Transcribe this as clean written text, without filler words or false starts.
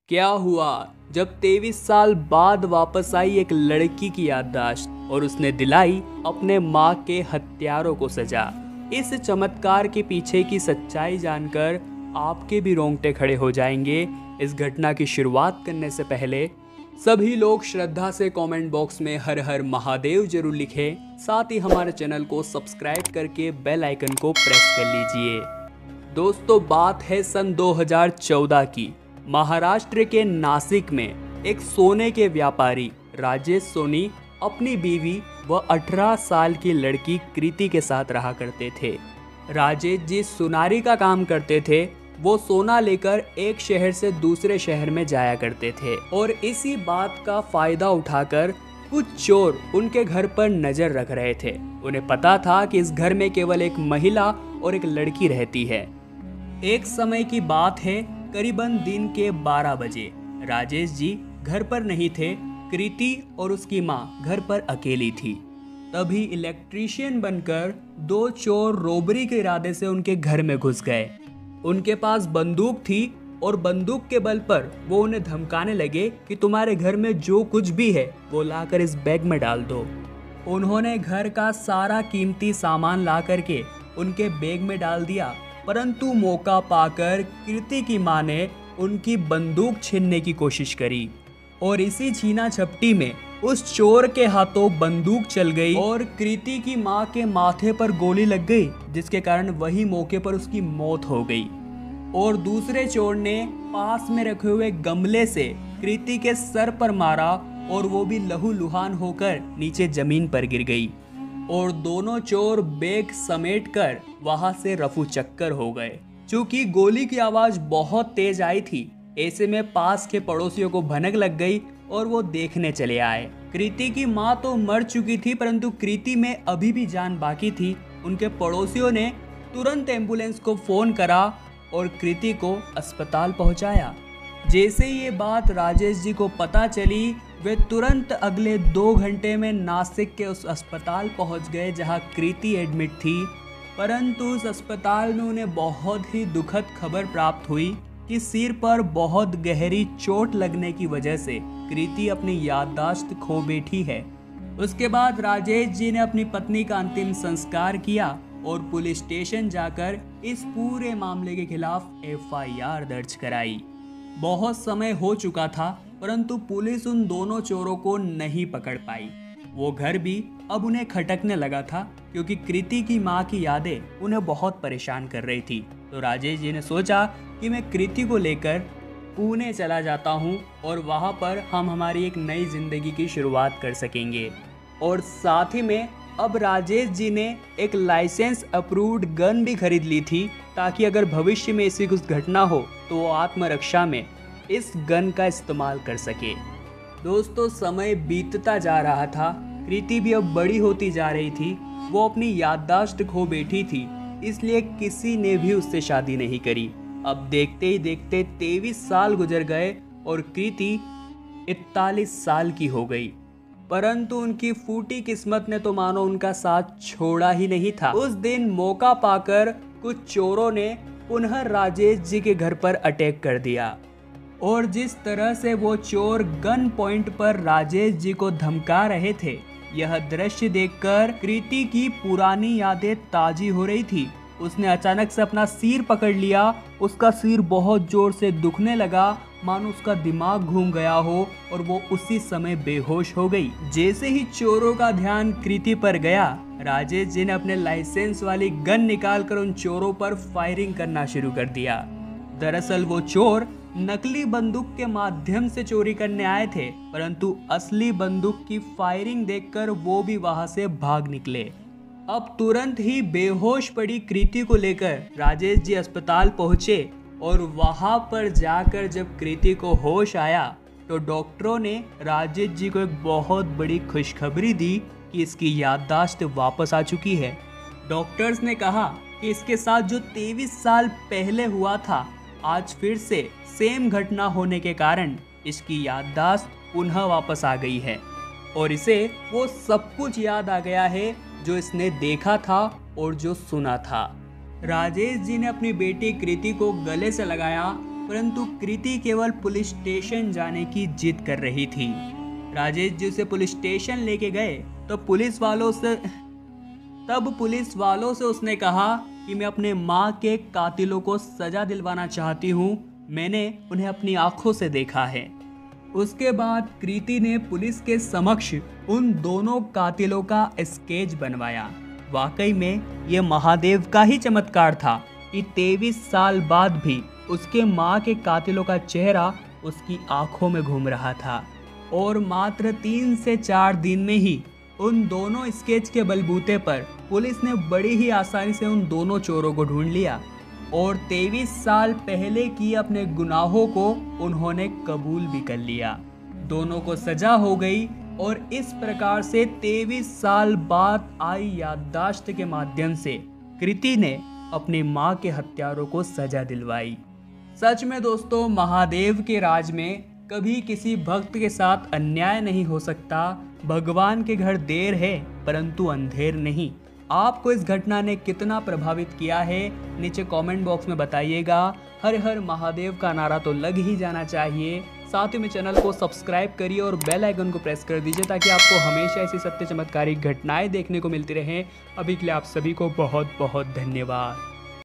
क्या हुआ जब 23 साल बाद वापस आई एक लड़की की याददाश्त और उसने दिलाई अपने माँ के हत्यारों को सजा। इस चमत्कार के पीछे की सच्चाई जानकर आपके भी रोंगटे खड़े हो जाएंगे। इस घटना की शुरुआत करने से पहले सभी लोग श्रद्धा से कमेंट बॉक्स में हर हर महादेव जरूर लिखें। साथ ही हमारे चैनल को सब्सक्राइब करके बेल आइकन को प्रेस कर लीजिए। दोस्तों, बात है सन 2014 की। महाराष्ट्र के नासिक में एक सोने के व्यापारी राजेश सोनी अपनी बीवी व 18 साल की लड़की कृति के साथ रहा करते थे। राजेश जी सुनारी का काम करते थे। वो सोना लेकर एक शहर से दूसरे शहर में जाया करते थे और इसी बात का फायदा उठाकर कुछ चोर उनके घर पर नजर रख रहे थे। उन्हें पता था कि इस घर में केवल एक महिला और एक लड़की रहती है। एक समय की बात है, करीबन दिन के 12 बजे। राजेश जी घर पर नहीं थे। कृति और उसकी माँ घर पर अकेली थी। तभी इलेक्ट्रीशियन बनकर दो चोर रोबरी के इरादे से उनके घर में घुस गए। उनके पास बंदूक थी और बंदूक के बल पर वो उन्हें धमकाने लगे कि तुम्हारे घर में जो कुछ भी है वो लाकर इस बैग में डाल दो। उन्होंने घर का सारा कीमती सामान ला करके उनके बैग में डाल दिया, परंतु मौका पाकर कृति की मां ने उनकी बंदूक छीनने की कोशिश करी और इसी छीना झपटी में उस चोर के हाथों बंदूक चल गई और कृति की मां के माथे पर गोली लग गई, जिसके कारण वही मौके पर उसकी मौत हो गई। और दूसरे चोर ने पास में रखे हुए गमले से कृति के सर पर मारा और वो भी लहूलुहान होकर नीचे जमीन पर गिर गई और दोनों चोर बैग समेट कर वहां से रफू चक्कर हो गए। चूंकि गोली की आवाज बहुत तेज आई थी, ऐसे में पास के पड़ोसियों को भनक लग गई और वो देखने चले आए। कृति की मां तो मर चुकी थी, परंतु कृति में अभी भी जान बाकी थी। उनके पड़ोसियों ने तुरंत एम्बुलेंस को फोन करा और कृति को अस्पताल पहुंचाया। जैसे ये बात राजेश जी को पता चली, वे तुरंत अगले 2 घंटे में नासिक के उस अस्पताल पहुंच गए जहां कृति एडमिट थी। परंतु उस अस्पताल में उन्हें बहुत ही दुखद खबर प्राप्त हुई कि सिर पर बहुत गहरी चोट लगने की वजह से कृति अपनी याददाश्त खो बैठी है। उसके बाद राजेश जी ने अपनी पत्नी का अंतिम संस्कार किया और पुलिस स्टेशन जाकर इस पूरे मामले के खिलाफ FIR दर्ज कराई। बहुत समय हो चुका था, परंतु पुलिस उन दोनों चोरों को नहीं पकड़ पाई। वो घर भी अब उन्हें खटकने लगा था, क्योंकि कृति की मां की यादें उन्हें बहुत परेशान कर रही थी। तो राजेश जी ने सोचा कि मैं कृति को लेकर पुणे चला जाता हूँ और वहाँ पर हम हमारी एक नई जिंदगी की शुरुआत कर सकेंगे। और साथ ही में अब राजेश जी ने एक लाइसेंस अप्रूव्ड गन भी खरीद ली थी, ताकि अगर भविष्य में ऐसी कुछ घटना हो तो वो आत्मरक्षा में इस गन का इस्तेमाल कर सके। दोस्तों, समय बीतता जा रहा था। कृति भी अब बड़ी होती जा रही थी। वो अपनी याददाश्त खो बैठी थी, इसलिए किसी ने भी उससे शादी नहीं करी। अब देखते ही देखते 23 साल गुजर गए और कृति 41 साल की हो गई। परंतु उनकी फूटी किस्मत ने तो मानो उनका साथ छोड़ा ही नहीं था। उस दिन मौका पाकर कुछ चोरों ने पुनः राजेश जी के घर पर अटैक कर दिया और जिस तरह से वो चोर गन पॉइंट पर राजेश जी को धमका रहे थे, यह दृश्य देखकर कृति की पुरानी यादें ताजी हो रही थी। उसने अचानक से अपना सिर पकड़ लिया। उसका सिर बहुत जोर से दुखने लगा, मानो उसका दिमाग घूम गया हो और वो उसी समय बेहोश हो गई। जैसे ही चोरों का ध्यान कृति पर गया, राजेश जी ने अपने लाइसेंस वाली गन निकालकर उन चोरों पर फायरिंग करना शुरू कर दिया। दरअसल वो चोर नकली बंदूक के माध्यम से चोरी करने आए थे, परंतु असली बंदूक की फायरिंग देखकर वो भी वहां से भाग निकले। अब तुरंत ही बेहोश पड़ी कृति को लेकर राजेश जी अस्पताल पहुंचे और वहां पर जाकर जब कृति को होश आया तो डॉक्टरों ने राजेश जी को एक बहुत बड़ी खुशखबरी दी कि इसकी याददाश्त वापस आ चुकी है। डॉक्टर्स ने कहा कि इसके साथ जो 23 साल पहले हुआ था, आज फिर से सेम घटना होने के कारण इसकी याददाश्त पुनः वापस आ गई है और इसे वो सब कुछ याद आ गया है जो इसने देखा था और जो सुना था। राजेश जी ने अपनी बेटी कृति को गले से लगाया परंतु कृति केवल पुलिस स्टेशन जाने की जिद कर रही थी। राजेश जी उसे पुलिस स्टेशन लेके गए तो पुलिस वालों से उसने कहा कि मैं अपने माँ के कातिलों को सजा दिलवाना चाहती हूँ, मैंने उन्हें अपनी आंखों से देखा है। उसके बाद कृति ने पुलिस के समक्ष उन दोनों कातिलों का स्केच बनवाया। वाकई में ये महादेव का ही चमत्कार था कि 23 साल बाद भी उसके माँ के कातिलों का चेहरा उसकी आंखों में घूम रहा था और मात्र 3 से 4 दिन में ही उन दोनों स्केच के बलबूते पर पुलिस ने बड़ी ही आसानी से उन दोनों चोरों को ढूंढ लिया और 23 साल पहले की अपने गुनाहों को उन्होंने कबूल भी कर लिया। दोनों को सजा हो गई और इस प्रकार से 23 साल बाद आई याददाश्त के माध्यम से कृति ने अपनी माँ के हत्यारों को सजा दिलवाई। सच में दोस्तों, महादेव के राज में कभी किसी भक्त के साथ अन्याय नहीं हो सकता। भगवान के घर देर है परंतु अंधेर नहीं। आपको इस घटना ने कितना प्रभावित किया है नीचे कमेंट बॉक्स में बताइएगा। हर हर महादेव का नारा तो लग ही जाना चाहिए। साथ ही में चैनल को सब्सक्राइब करिए और बेल आइकन को प्रेस कर दीजिए ताकि आपको हमेशा ऐसी सत्य चमत्कारी घटनाएं देखने को मिलती रहें। अभी के लिए आप सभी को बहुत बहुत धन्यवाद।